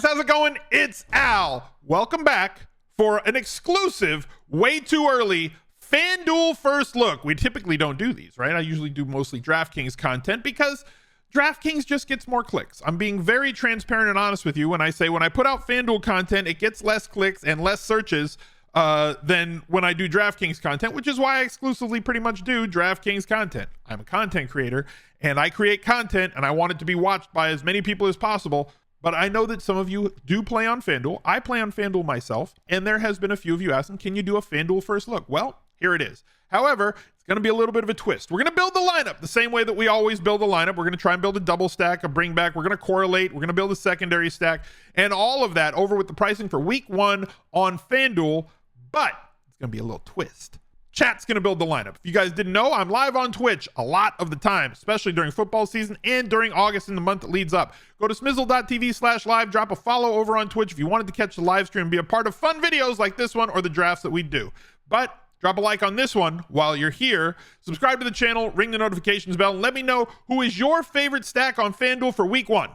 how's it going? It's Al. Welcome back for an exclusive, way too early FanDuel first look. We typically don't do these, right? I usually do mostly DraftKings content because DraftKings just gets more clicks. I'm being very transparent and honest with you when I say when I put out FanDuel content, it gets less clicks and less searches than when I do DraftKings content, which is why I exclusively pretty much do DraftKings content. I'm a content creator and I create content and I want it to be watched by as many people as possible. But I know that some of you do play on FanDuel. I play on FanDuel myself, and there has been a few of you asking, can you do a FanDuel first look? Well, here it is. However, it's going to be a little bit of a twist. We're going to build the lineup the same way that we always build a lineup. We're going to try and build a double stack, a bring back. We're going to correlate. We're going to build a secondary stack, and all of that over with the pricing for week 1 on FanDuel. But it's going to be a little twist. Chat's going to build the lineup. If you guys didn't know, I'm live on Twitch a lot of the time, especially during football season and during August in the month that leads up. Go to smizzle.tv/live, drop a follow over on Twitch if you wanted to catch the live stream and be a part of fun videos like this one or the drafts that we do. But drop a like on this one while you're here. Subscribe to the channel, ring the notifications bell, and let me know who is your favorite stack on FanDuel for week 1.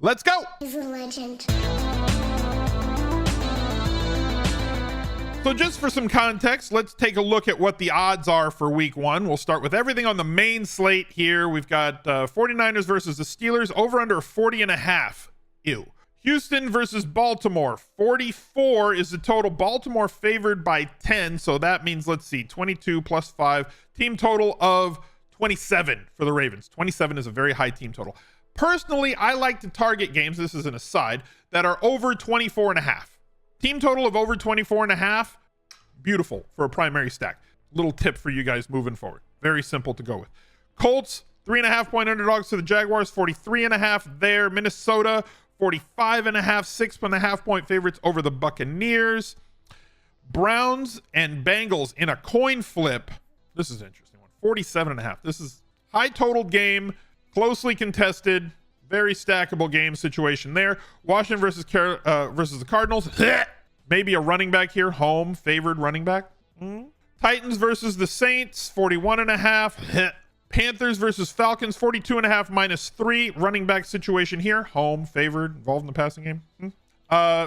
Let's go. He's a legend. So just for some context, let's take a look at what the odds are for week 1. We'll start with everything on the main slate here. We've got 49ers versus the Steelers, over under 40.5. Ew. Houston versus Baltimore, 44 is the total. Baltimore favored by 10, so that means, let's see, 22 plus 5. Team total of 27 for the Ravens. 27 is a very high team total. Personally, I like to target games, this is an aside, that are over 24.5. Team total of over 24.5, beautiful for a primary stack. Little tip for you guys moving forward. Very simple to go with. Colts, 3.5-point underdogs to the Jaguars, 43.5 there. Minnesota, 45.5, 6.5-point favorites over the Buccaneers. Browns and Bengals in a coin flip. This is an interesting one. 47.5. This is high total game, closely contested. Very stackable game situation there. Washington versus the Cardinals. Maybe a running back here. Home favored running back. Titans versus the Saints. 41.5. Panthers versus Falcons. 42.5 minus 3. Running back situation here. Home favored. Involved in the passing game.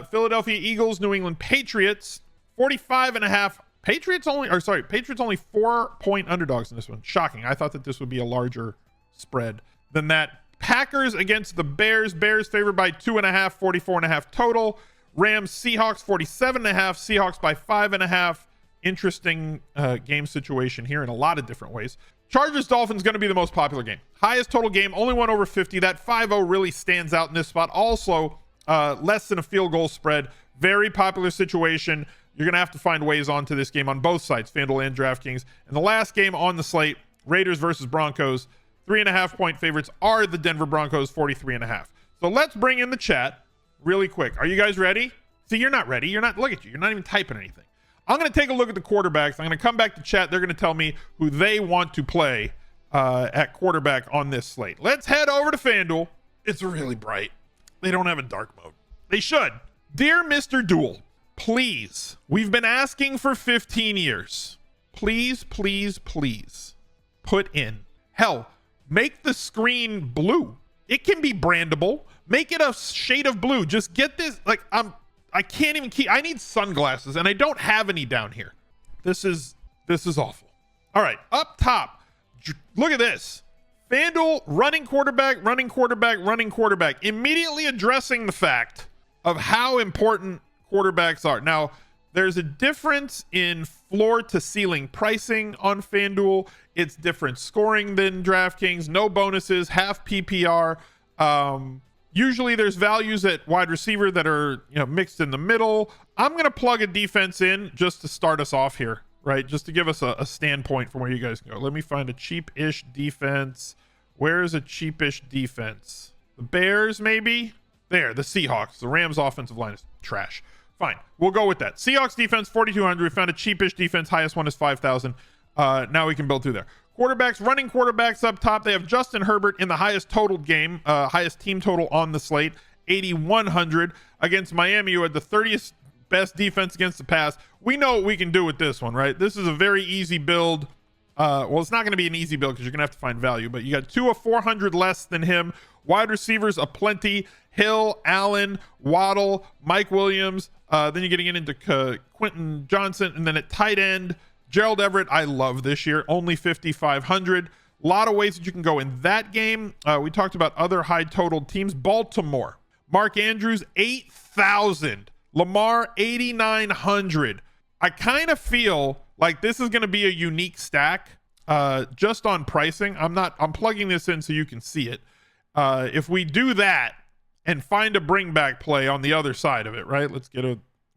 Philadelphia Eagles. New England Patriots. 45.5. Patriots only 4-point underdogs in this one. Shocking. I thought that this would be a larger spread than that. Packers against the Bears. Bears favored by 2.5, 44.5 total. Rams, Seahawks, 47.5. Seahawks by 5.5. Interesting game situation here in a lot of different ways. Chargers, Dolphins going to be the most popular game. Highest total game, only one over 50. That 5-0 really stands out in this spot. Also, less than a field goal spread. Very popular situation. You're going to have to find ways onto this game on both sides, FanDuel and DraftKings. And the last game on the slate, Raiders versus Broncos. 3.5-point favorites are the Denver Broncos, 43.5. So let's bring in the chat really quick. Are you guys ready? See, you're not ready. Look at you. You're not even typing anything. I'm going to take a look at the quarterbacks. I'm going to come back to chat. They're going to tell me who they want to play at quarterback on this slate. Let's head over to FanDuel. It's really bright. They don't have a dark mode. They should. Dear Mr. Duel, please, we've been asking for 15 years. Please, please, please put in. Hell, make the screen blue. It can be brandable. Make it a shade of blue. Just get this. Like, I can't even keep. I need sunglasses, and I don't have any down here. This is awful. All right, up top. Look at this. FanDuel running quarterback, running quarterback, running quarterback. Immediately addressing the fact of how important quarterbacks are. Now, there's a difference in floor to ceiling pricing on FanDuel. It's different scoring than DraftKings. No bonuses, half PPR. Usually there's values at wide receiver that are, mixed in the middle. I'm going to plug a defense in just to start us off here, right? Just to give us a standpoint from where you guys can go. Let me find a cheap-ish defense. Where is a cheap-ish defense? The Bears, maybe? There, the Seahawks. The Rams offensive line is trash. Fine, we'll go with that. Seahawks defense, 4,200. We found a cheapish defense. Highest one is 5,000. Now we can build through there. Quarterbacks, running quarterbacks up top. They have Justin Herbert in the highest total game, highest team total on the slate, 8,100 against Miami, who had the 30th best defense against the pass. We know what we can do with this one, right? This is a very easy build. Well, it's not going to be an easy build because you're going to have to find value, but you got 2 of 400 less than him. Wide receivers aplenty: Hill, Allen, Waddle, Mike Williams. Then you're getting into Quentin Johnson, and then at tight end, Gerald Everett. I love this year, only 5,500. A lot of ways that you can go in that game. We talked about other high totaled teams. Baltimore, Mark Andrews, 8,000. Lamar, 8,900. I kind of feel like this is going to be a unique stack just on pricing. I'm plugging this in so you can see it. If we do that and find a bring back play on the other side of it, right? Let's get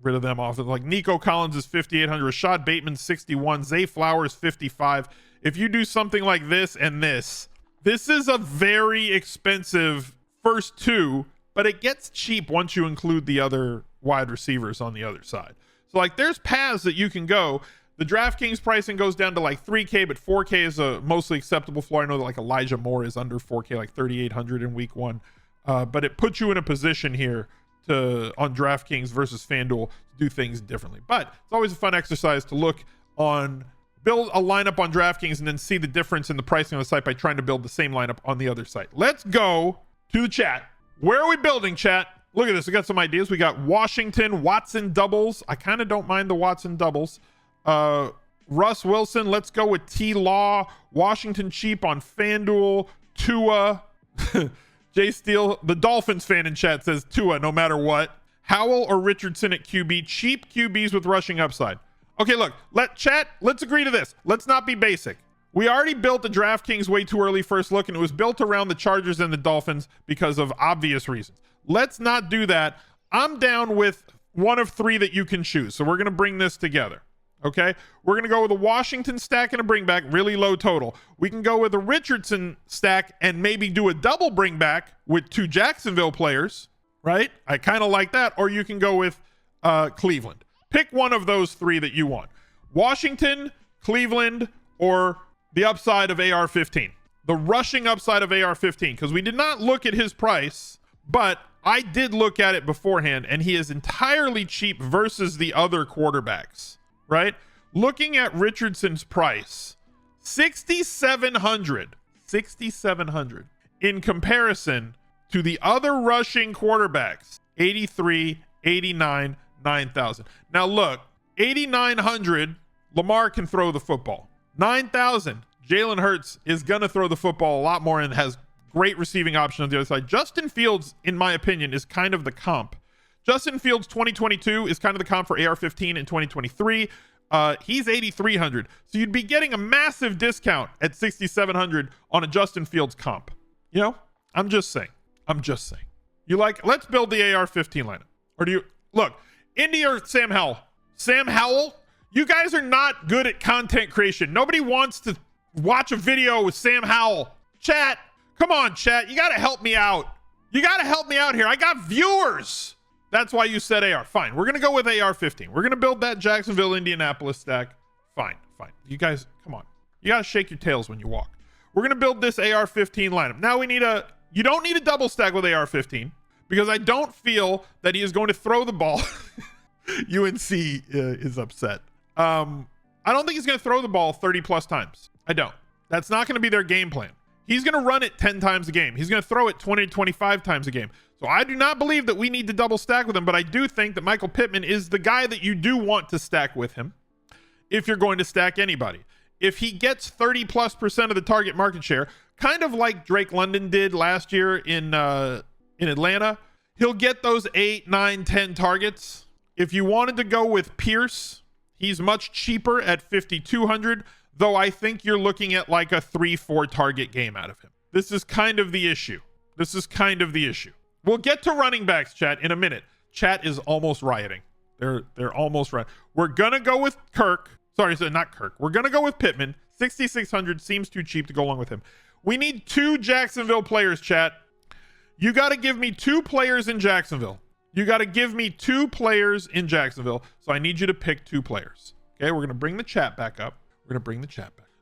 rid of them off. Like Nico Collins is 5,800. Rashad Bateman, 61. Zay Flowers, 55. If you do something like this and this is a very expensive first two, but it gets cheap once you include the other wide receivers on the other side. So like there's paths that you can go. The DraftKings pricing goes down to like 3K, but 4K is a mostly acceptable floor. I know that like Elijah Moore is under 4K, like 3,800 in week one. But it puts you in a position here on DraftKings versus FanDuel to do things differently. But it's always a fun exercise to build a lineup on DraftKings and then see the difference in the pricing on the site by trying to build the same lineup on the other site. Let's go to the chat. Where are we building, chat? Look at this. We got some ideas. We got Washington, Watson doubles. I kind of don't mind the Watson doubles. Russ Wilson. Let's go with T Law. Washington cheap on FanDuel. Tua. Jay Steele, the Dolphins fan in chat, says Tua no matter what. Howell or Richardson at QB. Cheap QBs with rushing upside. Okay, look. Let's agree to this. Let's not be basic. We already built the DraftKings way too early first look, and it was built around the Chargers and the Dolphins because of obvious reasons. Let's not do that. I'm down with one of three that you can choose. So we're going to bring this together. Okay, we're going to go with a Washington stack and a bring back, really low total. We can go with a Richardson stack and maybe do a double bring back with two Jacksonville players, right? I kind of like that. Or you can go with Cleveland. Pick one of those three that you want. Washington, Cleveland, or the upside of AR-15. The rushing upside of AR-15, because we did not look at his price, but I did look at it beforehand, and he is entirely cheap versus the other quarterbacks. Right? Looking at Richardson's price, 6,700 in comparison to the other rushing quarterbacks, 83, 89, 9,000. Now look, 8,900, Lamar can throw the football. 9,000, Jalen Hurts is going to throw the football a lot more and has great receiving option on the other side. Justin Fields, in my opinion, is kind of the comp. Justin Fields 2022 is kind of the comp for AR-15 in 2023. He's 8,300. So you'd be getting a massive discount at 6,700 on a Justin Fields comp. You know, I'm just saying. Let's build the AR-15 lineup. Or do you look, Indy or Sam Howell? Sam Howell, you guys are not good at content creation. Nobody wants to watch a video with Sam Howell. Chat, come on, chat. You got to help me out. Here. I got viewers. That's why you said AR. Fine. We're going to go with AR-15. We're going to build that Jacksonville, Indianapolis stack. Fine. You guys, come on. You got to shake your tails when you walk. We're going to build this AR-15 lineup. Now you don't need a double stack with AR-15 because I don't feel that he is going to throw the ball. UNC is upset. I don't think he's going to throw the ball 30 plus times. I don't. That's not going to be their game plan. He's going to run it 10 times a game. He's going to throw it 20 to 25 times a game. So I do not believe that we need to double stack with him, but I do think that Michael Pittman is the guy that you do want to stack with him if you're going to stack anybody. If he gets 30+% of the target market share, kind of like Drake London did last year in Atlanta, he'll get those 8, 9, 10 targets. If you wanted to go with Pierce, he's much cheaper at 5,200, though I think you're looking at like a 3-4 target game out of him. This is kind of the issue. We'll get to running backs, chat, in a minute. Chat is almost rioting. They're almost right. We're gonna go with Kirk. Sorry, not Kirk. We're gonna go with Pittman. 6,600 seems too cheap to go along with him. We need two Jacksonville players, chat. You got to give me two players in Jacksonville. So I need you to pick two players. Okay, we're gonna bring the chat back up.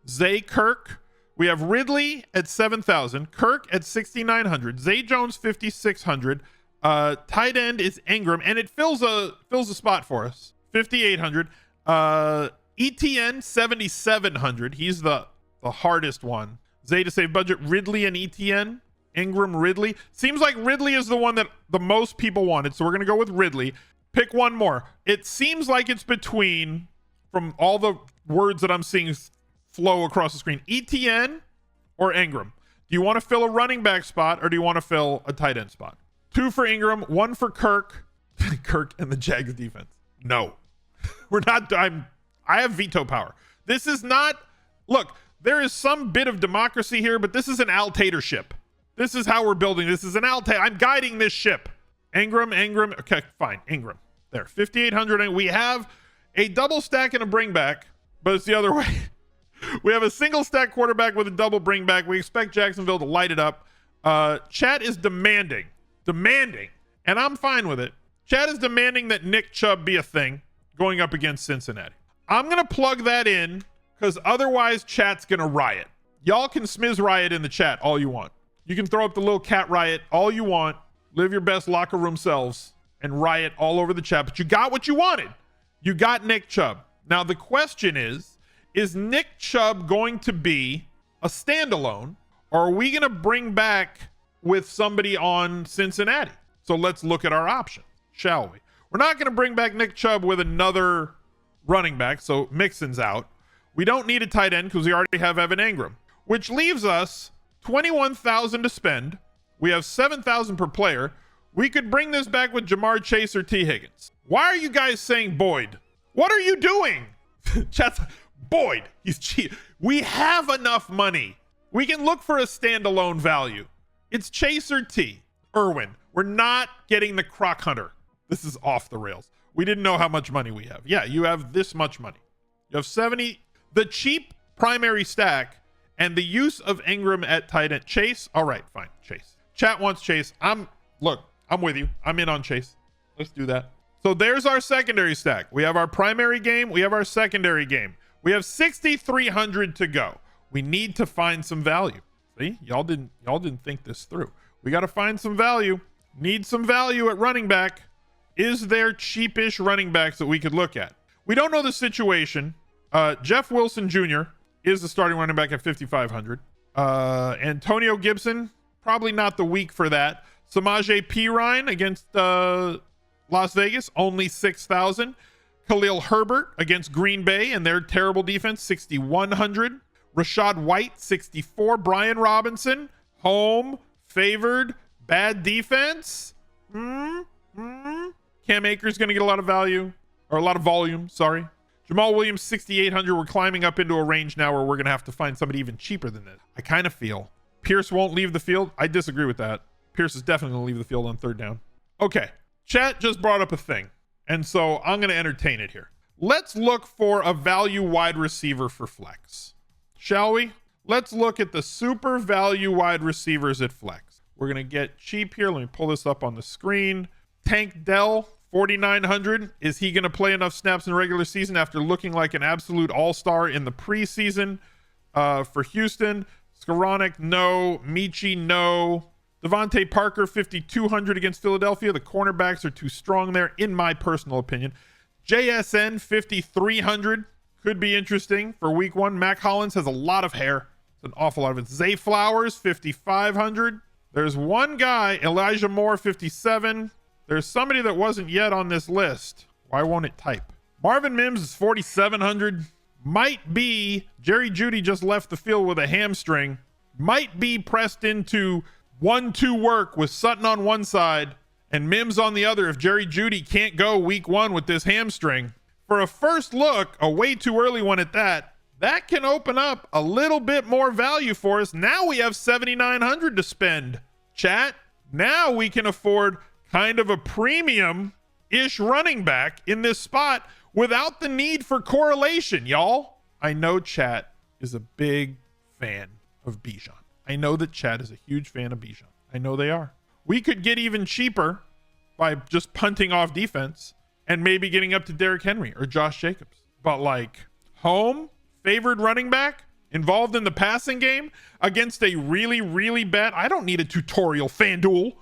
Zay Kirk. We have Ridley at 7,000, Kirk at 6,900, Zay Jones 5,600. Tight end is Ingram, and it fills a spot for us. 5,800. ETN 7,700. He's the hardest one. Zay to save budget. Ridley and ETN Ingram, Ridley. Seems like Ridley is the one that the most people wanted, so we're going to go with Ridley. Pick one more. It seems like it's between, from all the words that I'm seeing flow across the screen, ETN or Ingram. Do you want to fill a running back spot or do you want to fill a tight end spot? 2 for Ingram, 1 for Kirk. Kirk and the Jags defense. No. We're not. I have veto power. This is not. Look, there is some bit of democracy here, but this is an Altatorship. This is how we're building. This is an Altator. I'm guiding this ship. Ingram. Okay, fine. Ingram. There. 5,800. We have a double stack and a bring back, but it's the other way. We have a single stack quarterback with a double bring back. We expect Jacksonville to light it up. Chat is demanding, and I'm fine with it. Chat is demanding that Nick Chubb be a thing going up against Cincinnati. I'm going to plug that in because otherwise chat's going to riot. Y'all can smiz riot in the chat all you want. You can throw up the little cat riot all you want. Live your best locker room selves and riot all over the chat. But you got what you wanted. You got Nick Chubb. Now the question is Nick Chubb going to be a standalone, or are we going to bring back with somebody on Cincinnati? So let's look at our options, shall we? We're not going to bring back Nick Chubb with another running back, so Mixon's out. We don't need a tight end because we already have Evan Ingram, which leaves us $21,000 to spend. We have $7,000 per player. We could bring this back with Jamar Chase or T. Higgins. Why are you guys saying Boyd? What are you doing? Chat's Boyd. He's cheap. We have enough money. We can look for a standalone value. It's Chase or T. Irwin. We're not getting the Croc Hunter. This is off the rails. We didn't know how much money we have. Yeah, you have this much money. You have 70. The cheap primary stack and the use of Ingram at tight end. Chase. All right, fine. Chase. Chat wants Chase. I'm with you. I'm in on Chase. Let's do that. So there's our secondary stack. We have our primary game. We have our secondary game. We have 6,300 to go. We need to find some value. See, y'all didn't think this through. We got to find some value. Need some value at running back. Is there cheapish running backs that we could look at? We don't know the situation. Jeff Wilson Jr. is the starting running back at 5,500. Antonio Gibson, probably not the week for that. Samaje Perine against Las Vegas, only 6,000. Khalil Herbert against Green Bay and their terrible defense, 6,100. Rashad White, 64. Brian Robinson, home, favored, bad defense. Cam Akers going to get a lot of value, or a lot of volume, sorry. Jamal Williams, 6,800. We're climbing up into a range now where we're going to have to find somebody even cheaper than this. I kind of feel Pierce won't leave the field. I disagree with that. Pierce is definitely going to leave the field on third down. Okay, chat just brought up a thing, and so I'm going to entertain it here. Let's look for a value wide receiver for flex, shall we? Let's look at the super value wide receivers at flex. We're going to get cheap here. Let me pull this up on the screen. Tank Dell, 4,900. Is he going to play enough snaps in the regular season after looking like an absolute all-star in the preseason? For Houston, Skoranek, no. Michi, no. Devontae Parker, 5,200 against Philadelphia. The cornerbacks are too strong there, in my personal opinion. JSN, 5,300. Could be interesting for week one. Mac Hollins has a lot of hair. It's an awful lot of it. Zay Flowers, 5,500. There's one guy, Elijah Moore, 57. There's somebody that wasn't yet on this list. Why won't it type? Marvin Mims is 4,700. Might be Jerry Jeudy just left the field with a hamstring. Might be pressed into 1-2 work with Sutton on one side and Mims on the other if Jerry Jeudy can't go week one with this hamstring. For a first look, a way too early one at that, that can open up a little bit more value for us. Now we have 7,900 to spend. Chat, now we can afford kind of a premium-ish running back in this spot without the need for correlation, y'all. I know chat is a big fan of Bijan. I know that chat is a huge fan of Bijan. I know they are. We could get even cheaper by just punting off defense and maybe getting up to Derrick Henry or Josh Jacobs. But like home, favored running back, involved in the passing game against a really, really bad, I don't need a tutorial, FanDuel,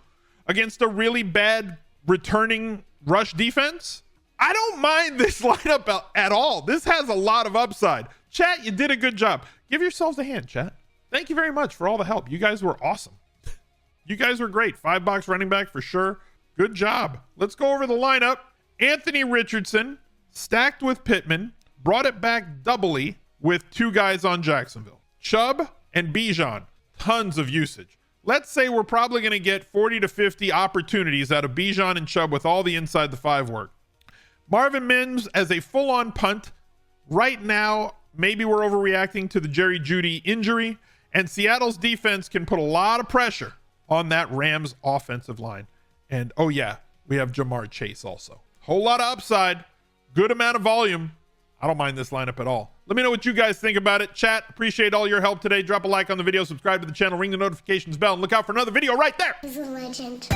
against a really bad returning rush defense. I don't mind this lineup at all. This has a lot of upside. Chat, you did a good job. Give yourselves a hand, chat. Thank you very much for all the help. You guys were awesome. You guys were great. 5-box running back for sure. Good job. Let's go over the lineup. Anthony Richardson, stacked with Pittman, brought it back doubly with 2 guys on Jacksonville. Chubb and Bijan, tons of usage. Let's say we're probably going to get 40 to 50 opportunities out of Bijan and Chubb with all the inside the 5 work. Marvin Mims as a full-on punt. Right now, maybe we're overreacting to the Jerry Jeudy injury, and Seattle's defense can put a lot of pressure on that Rams offensive line. And oh yeah, we have Jamar Chase also. Whole lot of upside, good amount of volume. I don't mind this lineup at all. Let me know what you guys think about it. Chat, appreciate all your help today. Drop a like on the video, subscribe to the channel, ring the notifications bell, and look out for another video right there. This is a legend.